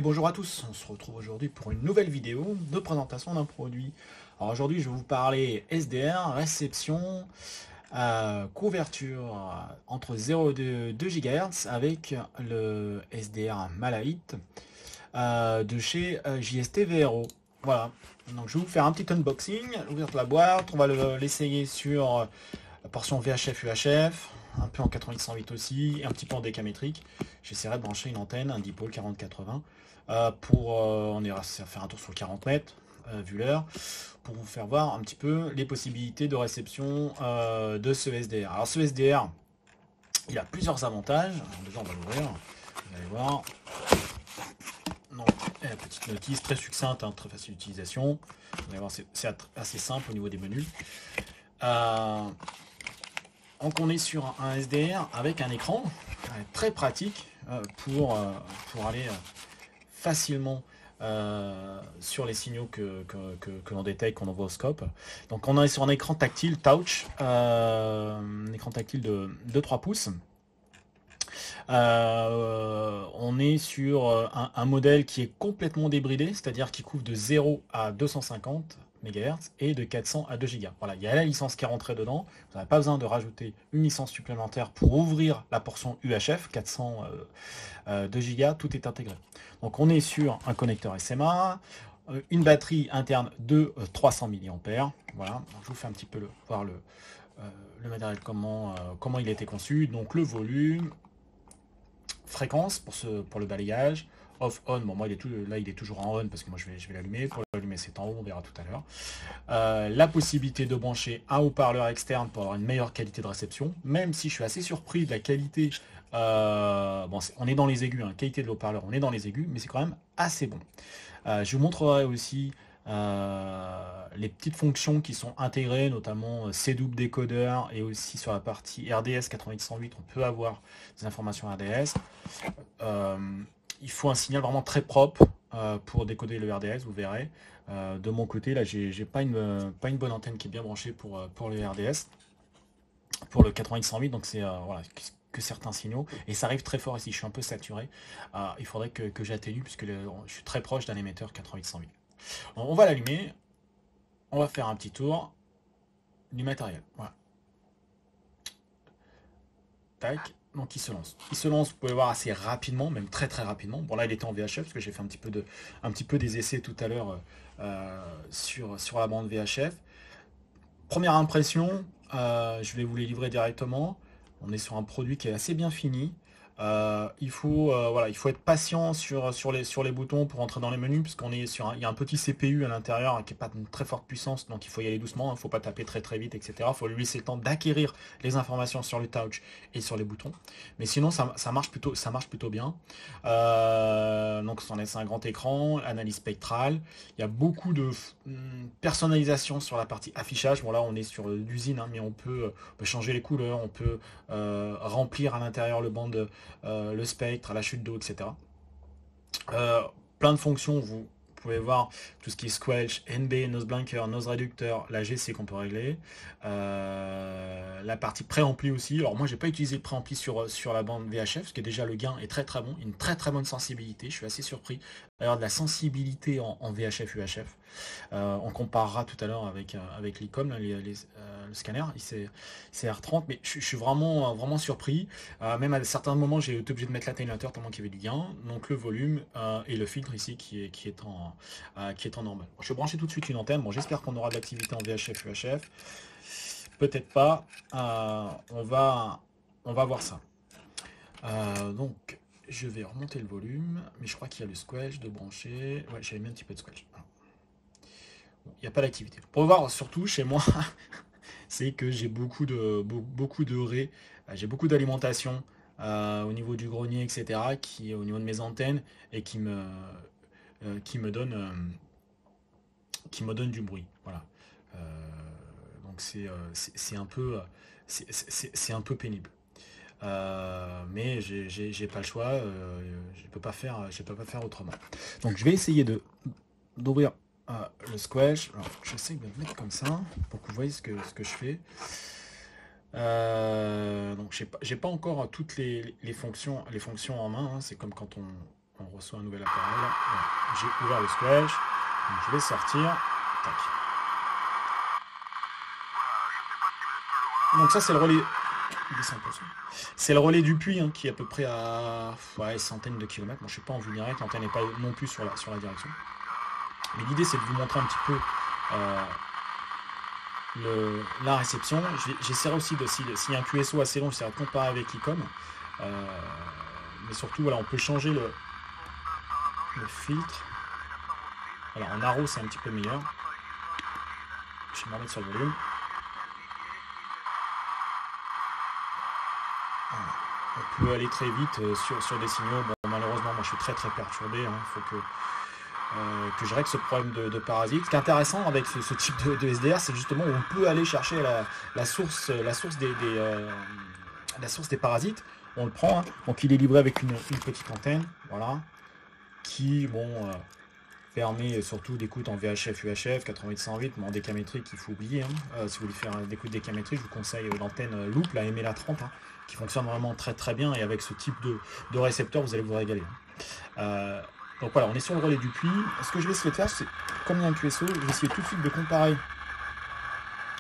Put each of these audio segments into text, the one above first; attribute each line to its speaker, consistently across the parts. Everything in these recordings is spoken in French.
Speaker 1: bonjour à tous, on se retrouve aujourd'hui pour une nouvelle vidéo de présentation d'un produit. Alors aujourd'hui je vais vous parler SDR, réception, couverture entre 0 et 2 GHz avec le SDR Malahit de chez JST VRO. Voilà, donc je vais vous faire un petit unboxing, ouvrir la boîte, on va l'essayer sur la portion VHF UHF, un peu en 8808 aussi, et un petit peu en décamétrique. J'essaierai de brancher une antenne, un dipôle 4080, on ira faire un tour sur le 40 mètres, vu l'heure, pour vous faire voir un petit peu les possibilités de réception de ce SDR. Alors ce SDR, il a plusieurs avantages. Alors, déjà on va l'ouvrir, vous allez voir. Donc, petite notice très succincte, hein, très facile d'utilisation. Vous allez voir, c'est assez simple au niveau des menus. Donc on est sur un SDR avec un écran très pratique pour aller facilement sur les signaux que l'on détecte, qu'on envoie au scope. Donc on est sur un écran tactile touch, un écran tactile de 3 pouces. On est sur un modèle qui est complètement débridé, c'est-à-dire qui couvre de 0 à 250 MHz et de 400 à 2 Go. Voilà, il y a la licence qui est rentrée dedans. Vous n'avez pas besoin de rajouter une licence supplémentaire pour ouvrir la portion UHF, 400 2 Go, tout est intégré. Donc on est sur un connecteur SMA, une batterie interne de 300 mAh. Voilà, donc je vous fais un petit peu voir le matériel, comment il a été conçu. Donc le volume, fréquence pour le balayage, off on, bon moi il est toujours en on parce que moi je vais l'allumer, pour l'allumer c'est en haut, on verra tout à l'heure. La possibilité de brancher un haut-parleur externe pour avoir une meilleure qualité de réception, même si je suis assez surpris de la qualité, bon on est dans les aigus, hein, qualité de haut-parleur, on est dans les aigus, mais c'est quand même assez bon. Je vous montrerai aussi les petites fonctions qui sont intégrées, notamment C-double décodeur, et aussi sur la partie RDS 8808, on peut avoir des informations RDS. Il faut un signal vraiment très propre pour décoder le RDS, vous verrez. De mon côté, là, j'ai pas une bonne antenne qui est bien branchée pour le RDS, pour le 8808, donc c'est voilà, que certains signaux, et ça arrive très fort ici, je suis un peu saturé. Il faudrait que j'atténue, puisque je suis très proche d'un émetteur 8808. On va l'allumer, on va faire un petit tour du matériel. Voilà. Tac, donc il se lance. Il se lance, vous pouvez voir, assez rapidement, même très très rapidement. Bon là il était en VHF, parce que j'ai fait un petit peu des essais tout à l'heure sur la bande VHF. Première impression, je vais vous les livrer directement. On est sur un produit qui est assez bien fini. Voilà, il faut être patient sur les boutons pour entrer dans les menus, puisqu'on est il y a un petit CPU à l'intérieur, hein, qui n'est pas de très forte puissance, donc il faut y aller doucement, il ne faut pas taper très très vite, etc. Il faut lui laisser le temps d'acquérir les informations sur le touch et sur les boutons. Mais sinon, ça marche plutôt bien. Donc c'est un grand écran, analyse spectrale. Il y a beaucoup de personnalisation sur la partie affichage. Bon là, on est sur l'usine, hein, mais on peut changer les couleurs, on peut remplir à l'intérieur le spectre, la chute d'eau, etc. Plein de fonctions, vous pouvez voir tout ce qui est squelch, NB, nose blinker, nose réducteur, la GC qu'on peut régler. La partie préampli aussi. Alors moi j'ai pas utilisé le préampli sur la bande VHF, parce que déjà le gain est très très bon, une très très bonne sensibilité. Je suis assez surpris d'avoir de la sensibilité en VHF UHF. On comparera tout à l'heure avec l'ICOM, le scanner, ICR30, mais je suis vraiment surpris. Même à certains moments, j'ai été obligé de mettre l'atténuateur tellement qu'il y avait du gain. Donc le volume et le filtre ici qui est en normal. Je vais brancher tout de suite une antenne. Bon, j'espère qu'on aura de l'activité en VHF, UHF. Peut-être pas. On va voir ça. Donc, je vais remonter le volume, mais je crois qu'il y a le squelch de brancher. Ouais, j'avais mis un petit peu de squelch. Bon, il n'y a pas d'activité. Pour voir, surtout chez moi, c'est que j'ai beaucoup de raies, j'ai beaucoup d'alimentation au niveau du grenier, etc., qui est au niveau de mes antennes et qui me donne du bruit. Voilà. Donc c'est un peu pénible. Mais j'ai pas le choix, je peux pas faire autrement. Donc je vais essayer d'ouvrir le squelch. Alors, j'essaie de le mettre comme ça pour que vous voyez ce que je fais. Donc j'ai pas encore toutes les fonctions en main, hein. C'est comme quand on On reçoit un nouvel appareil. Voilà. J'ai ouvert le squelch. Donc je vais sortir. Tac. Donc ça c'est le relais. C'est le relais du puits hein, qui est à peu près à centaines de kilomètres. Moi je suis pas en vue directe, l'antenne n'est pas non plus sur la direction. Mais l'idée c'est de vous montrer un petit peu la réception. J'essaierai aussi s'il y a un QSO assez long, j'essaierai de comparer avec l'ICOM. Mais surtout voilà, on peut changer le filtre. Alors en arrow c'est un petit peu meilleur. Je vais me remettre sur le volume. On peut aller très vite sur des signaux. Bon, malheureusement, moi je suis très perturbé. Il faut que je règle ce problème de parasite. Ce qui est intéressant avec ce type de SDR, c'est justement où on peut aller chercher la source des parasites. On le prend. Hein. Donc il est livré avec une petite antenne, voilà, qui permet surtout d'écoute en VHF, UHF, 88-108, mais en décamétrique, il faut oublier. Hein. Si vous voulez faire des écoutes décamétriques, je vous conseille l'antenne Loop, la MLA30, hein, qui fonctionne vraiment très bien, et avec ce type de récepteur, vous allez vous régaler. Donc voilà, on est sur le relais du puits. Ce que je vais essayer de faire, c'est, comme il y a un QSO, je vais essayer tout de suite de comparer.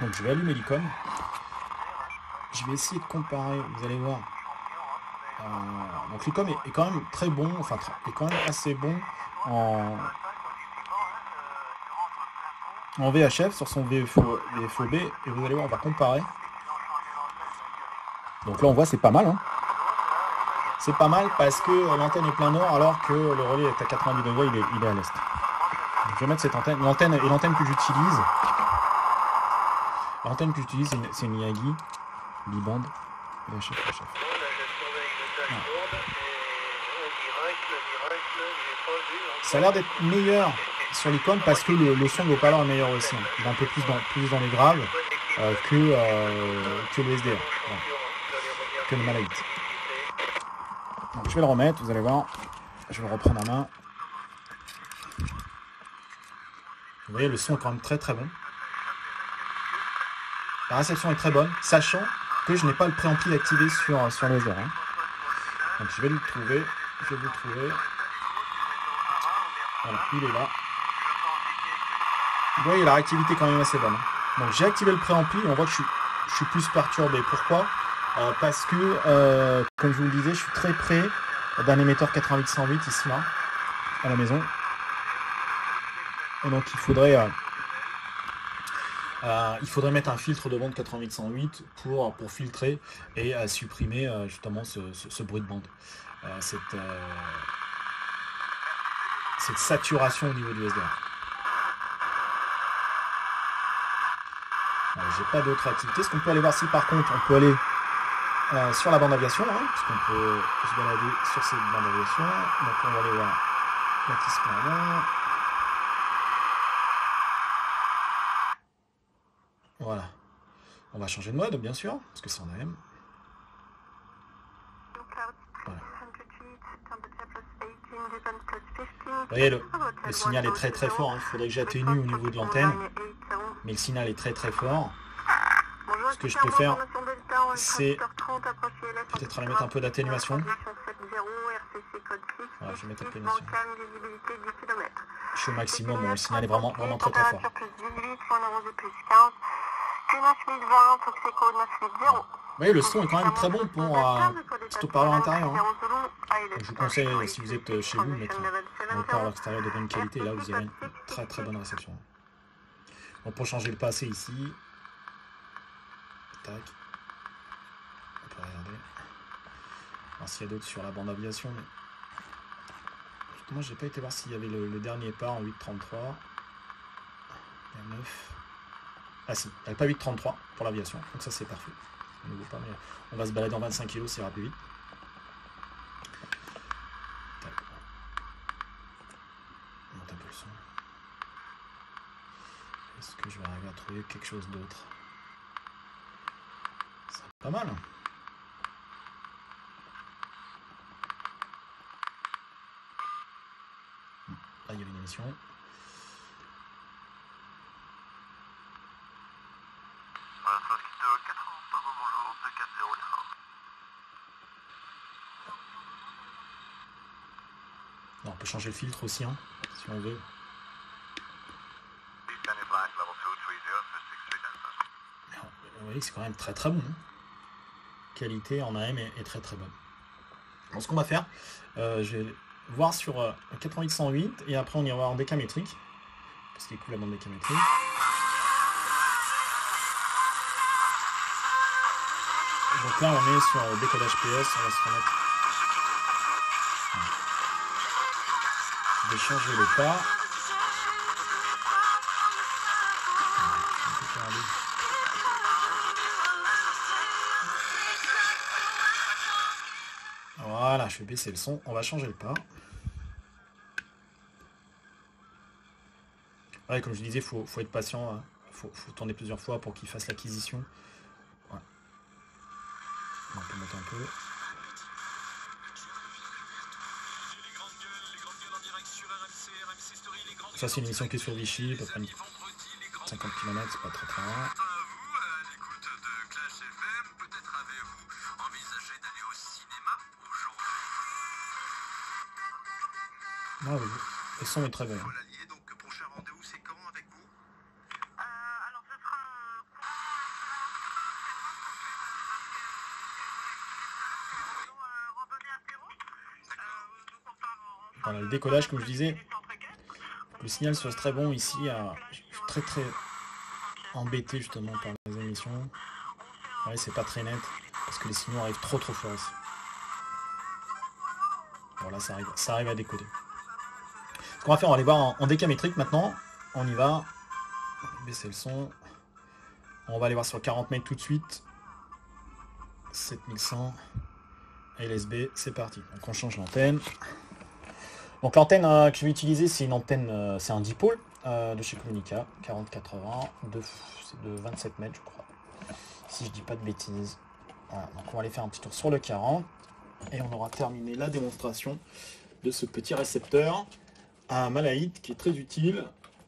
Speaker 1: Donc je vais allumer l'icône. Je vais essayer de comparer, vous allez voir. Donc l'icône est quand même très bon, enfin est quand même assez bon en VHF sur son VFOB, et vous allez voir, on va comparer. Donc là on voit c'est pas mal. Hein. C'est pas mal parce que l'antenne est plein nord alors que le relais est à 90 degrés, il est à l'est. Donc je vais mettre cette antenne. L'antenne que j'utilise. L'antenne que j'utilise c'est une Miyagi biband VHF. Ouais. Ça a l'air d'être meilleur sur l'icône parce que le son de haut-parleur est meilleur aussi. Il est un peu plus dans les graves que le SDR, ouais, que le Malavit. Donc je vais le remettre, vous allez voir. Je vais le reprendre en main. Vous voyez, le son est quand même très bon. La réception est très bonne, sachant que je n'ai pas le préampli activé sur le SDR. Hein. Donc je vais le trouver. Voilà, il est là. Vous voyez, la réactivité est quand même assez bonne. Donc j'ai activé le préampli et on voit que je suis plus perturbé. Pourquoi ? Parce que, comme je vous le disais, je suis très près d'un émetteur 88-108 ici, là, à la maison. Et donc il faudrait mettre un filtre de bande 88-108 pour filtrer et supprimer justement ce bruit de bande. Cette saturation au niveau du SDR. J'ai pas d'autre activité. Ce qu'on peut aller voir si par contre on peut aller sur la bande aviation, hein, parce qu'on peut se balader sur cette bande aviation. Donc on va aller voir la petite là. Voilà. On va changer de mode bien sûr, parce que c'est en AM. Voilà. Vous voyez, le signal est très fort. Hein. Il faudrait que j'atténue au niveau de l'antenne. Mais le signal est très fort. Ce que je peux faire, c'est peut-être aller mettre un peu d'atténuation. Voilà, je vais mettre l'atténuation. Je suis au maximum, le signal est vraiment très fort. Vous voyez, le son est quand même très bon pour petit haut-parleur intérieur. Hein. Donc, je vous conseille, si vous êtes chez vous, de mettre un haut-parleur extérieur de bonne qualité. Là, vous aurez une très bonne réception. Donc, pour changer le passé ici, tac, on peut regarder. Alors, s'il y a d'autres sur la bande aviation, mais moi, j'ai pas été voir s'il y avait le dernier pas en 833. Il y a 9. Ah si, il n'y avait pas 833 pour l'aviation, donc ça c'est parfait. On va se balader en 25 kg, ça ira plus vite. On monte un peu le son. Est-ce que je vais arriver à trouver quelque chose d'autre? C'est pas mal. Là il y a une émission. peut changer le filtre aussi, hein, si on veut. Vous voyez, c'est quand même très très bon. Hein. Qualité en AM est très très bonne. Donc, ce qu'on va faire, je vais voir sur 88-108 et après on ira voir en décamétrique. Parce qu'il est cool la bande décamétrique. Donc là on est sur décodage PS, on va se remettre. Je vais changer le pas. Voilà, je vais baisser le son, on va changer le pas. Ouais, comme je disais, faut être patient, hein. Faut tourner plusieurs fois pour qu'il fasse l'acquisition. Ouais. On peut monter un peu. Ça c'est une émission qui est sur Vichy, à peu près 50 km, c'est pas très très loin. Ah oui, le son est très bon. Voilà, le décollage, comme je disais, le signal soit très bon ici. Je suis très très embêté justement par les émissions. Ouais, c'est pas très net parce que les signaux arrivent trop fort ici. Voilà, ça arrive à décoder. Ce qu'on va faire, on va aller voir en décamétrique maintenant. On y va. Baisser le son. On va aller voir sur 40 mètres tout de suite. 7100. LSB, c'est parti. Donc on change l'antenne. Donc l'antenne que je vais utiliser, c'est une antenne, c'est un dipôle de chez Konica, 4080, c'est de 27 mètres je crois, si je dis pas de bêtises. Voilà, donc on va aller faire un petit tour sur le 40 et on aura terminé la démonstration de ce petit récepteur à Malaït qui est très utile,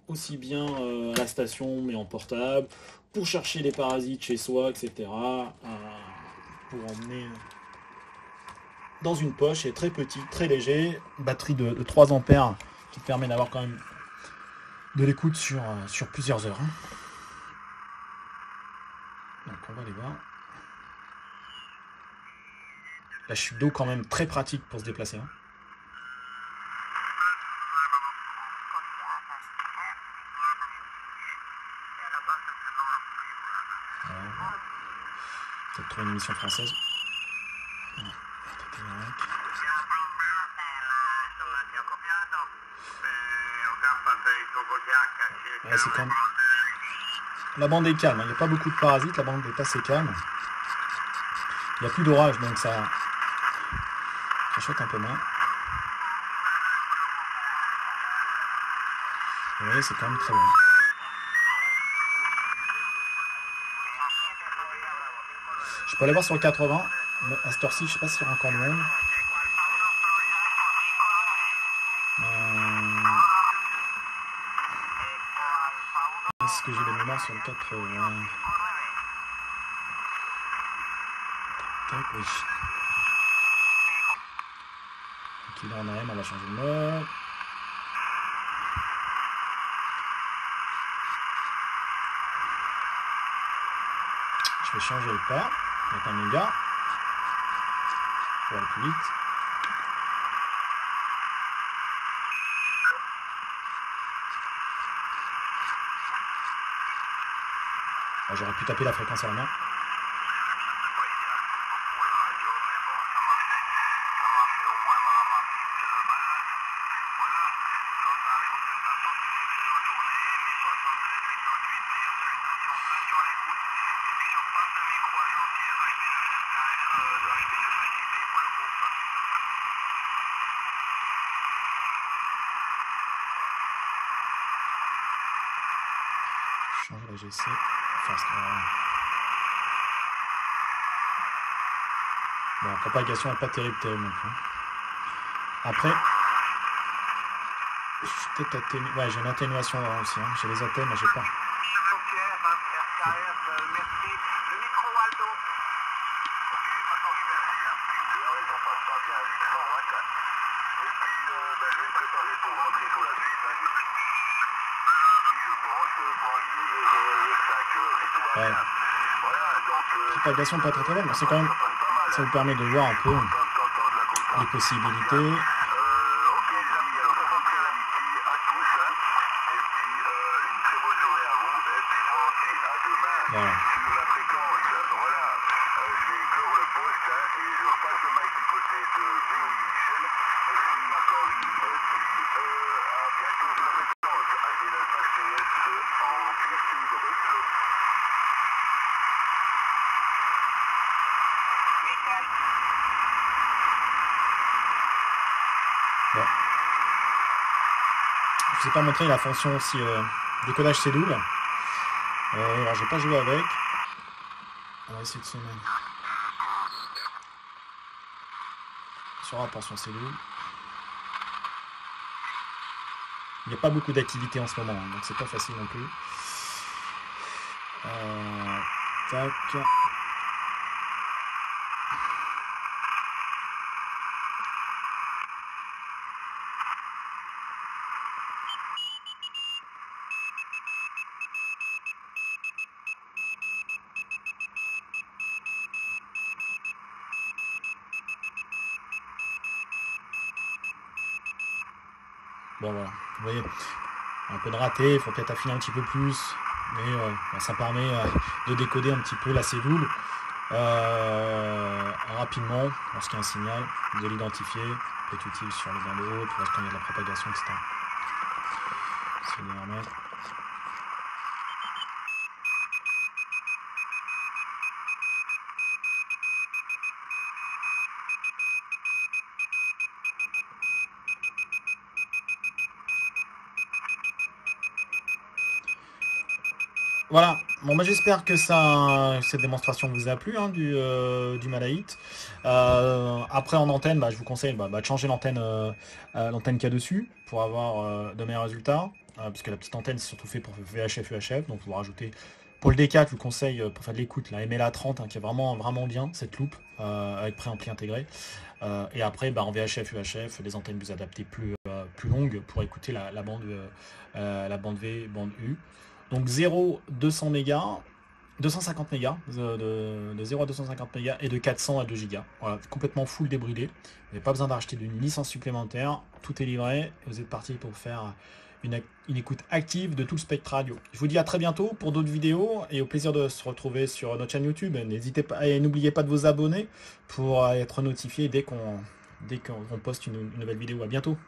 Speaker 1: aussi bien à la station mais en portable, pour chercher les parasites chez soi, etc. Pour emmener dans une poche, est très petit, très léger, batterie de 3 ampères qui permet d'avoir quand même de l'écoute sur plusieurs heures. Donc on va aller voir. La chute d'eau quand même très pratique pour se déplacer. Peut-être trouver une émission française. Ouais, c'est quand même... La bande est calme, il n'y a pas beaucoup de parasites, la bande est assez calme. Il n'y a plus d'orage, donc ça choque un peu moins. Vous voyez, c'est quand même très bon. Je peux aller voir sur le 80, mais à cette heure-ci, je ne sais pas s'il y aura encore de monde. Est-ce que j'ai les mémoires sur le 80? Tac, oui. Donc il est en AM, on va changer de mode. Je vais changer le pas, mettre un méga pour aller plus vite. J'aurais pu taper la fréquence à la main. Changer la GC. Bon, la propagation n'est pas terrible non plus. Après, je suis peut-être atténué. Ouais, j'ai une atténuation aussi. Hein. J'ai les antennes, mais j'ai pas. Ouais. Propagation pas très bonne, mais c'est quand même, ça vous permet de voir un peu les possibilités. Voilà. Bon. Je vous ai pas montré la fonction aussi décodage cellule. Alors j'ai pas joué avec. On va essayer de se mettre sur rapport sur cellule. Il n'y a pas beaucoup d'activité en ce moment, hein, donc c'est pas facile non plus. Tac. Bon voilà, vous voyez, un peu de raté, il faut peut-être affiner un petit peu plus, mais ça permet de décoder un petit peu la cellule rapidement lorsqu'il y a un signal, de l'identifier, peut être utile sur les bandes hautes, lorsqu'il y a de la propagation, etc. Essayer de les remettre. Voilà, bon bah j'espère que cette démonstration vous a plu hein, du Malahit. Après en antenne, je vous conseille de changer l'antenne qu'il y a dessus pour avoir de meilleurs résultats. Puisque la petite antenne c'est surtout fait pour VHF, UHF, donc vous rajoutez pour le D4, je vous conseille pour faire de l'écoute la MLA30 qui est vraiment bien cette loupe avec préampli intégré. Et après en VHF, UHF, les antennes vous adaptez plus longues pour écouter la bande V, bande U. Donc 0-200 mégas, 250 mégas, de 0 à 250 mégas et de 400 à 2 gigas. Voilà, complètement full débridé. Vous n'avez pas besoin d'acheter d'une licence supplémentaire. Tout est livré et vous êtes parti pour faire une écoute active de tout le spectre radio. Je vous dis à très bientôt pour d'autres vidéos et au plaisir de se retrouver sur notre chaîne YouTube. N'hésitez pas et n'oubliez pas de vous abonner pour être notifié dès qu'on poste une nouvelle vidéo. À bientôt.